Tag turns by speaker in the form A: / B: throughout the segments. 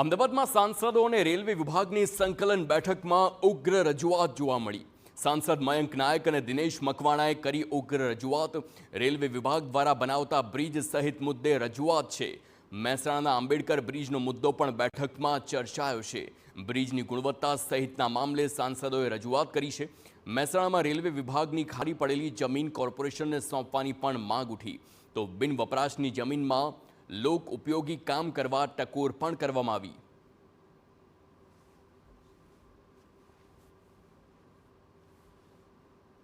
A: અમદાવાદમાં સાંસદો અને રેલવે વિભાગની સંકલન બેઠકમાં ઉગ્ર રજૂઆત જોવા મળી। સાંસદ મયંક નાયક અને દિનેશ મકવાણાએ કરી ઉગ્ર રજૂઆત। રેલવે વિભાગ દ્વારા બનાવતા બ્રિજ સહિત મુદ્દે રજૂઆત છે। મહેસાણાના આંબેડકર બ્રિજનો મુદ્દો પણ બેઠકમાં ચર્ચાયો છે। બ્રિજની ગુણવત્તા સહિતના મામલે સાંસદોએ રજૂઆત કરી છે। મહેસાણામાં રેલવે વિભાગની ખાલી પડેલી જમીન કોર્પોરેશનને સોંપવાની પણ માંગ ઉઠી તો બિન વપરાશની જમીનમાં લોક ઉપયોગી કામ કરવા ટકોર પણ કરવામાં આવી।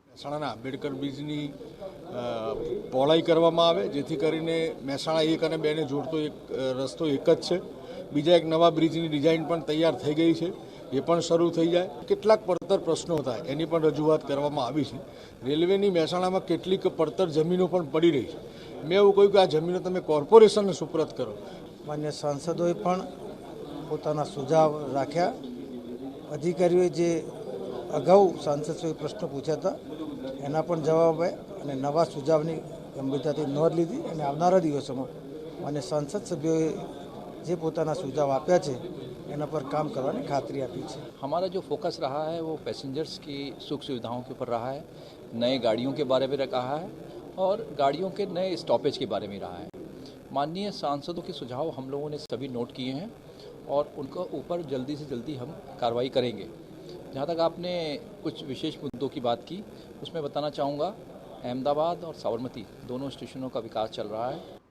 B: મહેસાણાના આંબેડકર બ્રિજની પહોળાઈ કરવામાં આવે જેથી કરીને મહેસાણા 1 અને 2 ને જોડતો એક રસ્તો એક જ છે। બીજા એક નવા બ્રિજની ડિઝાઇન પણ તૈયાર થઈ ગઈ છે, એ પણ શરૂ થઈ જાય। કેટલાક પડતર પ્રશ્નો હતા એની પણ રજૂઆત કરવામાં આવી છે। રેલવેની મહેસાણામાં કેટલીક પડતર જમીનો પણ પડી રહી છે। મેં એવું કહ્યું કે આ જમીનો તમે કોર્પોરેશનને સુપરત કરો।
C: માન્ય સાંસદોએ પણ પોતાના સુઝાવ રાખ્યા। અધિકારીઓએ જે અગાઉ સાંસદોએ પ્રશ્નો પૂછ્યા હતા એના પણ જવાબ આપ્યા અને નવા સુઝાવની ગંભીરતાથી નોંધ લીધી અને આવનારા દિવસોમાં માન્ય સાંસદ સભ્યોએ જે પોતાના સુઝાવ આપ્યા છે એના पर काम करवाने खातरी आपी है।
D: हमारा जो फोकस रहा है वो पैसेंजर्स की सुख सुविधाओं के ऊपर रहा है, नए गाड़ियों के बारे में रहा है और गाड़ियों के नए स्टॉपेज के बारे में रहा है। माननीय सांसदों के सुझाव हम लोगों ने सभी नोट किए हैं और उनका ऊपर जल्दी से जल्दी हम कार्रवाई करेंगे। जहाँ तक आपने कुछ विशेष मुद्दों की बात की उसमें बताना चाहूँगा, अहमदाबाद और साबरमती दोनों स्टेशनों का विकास चल रहा है।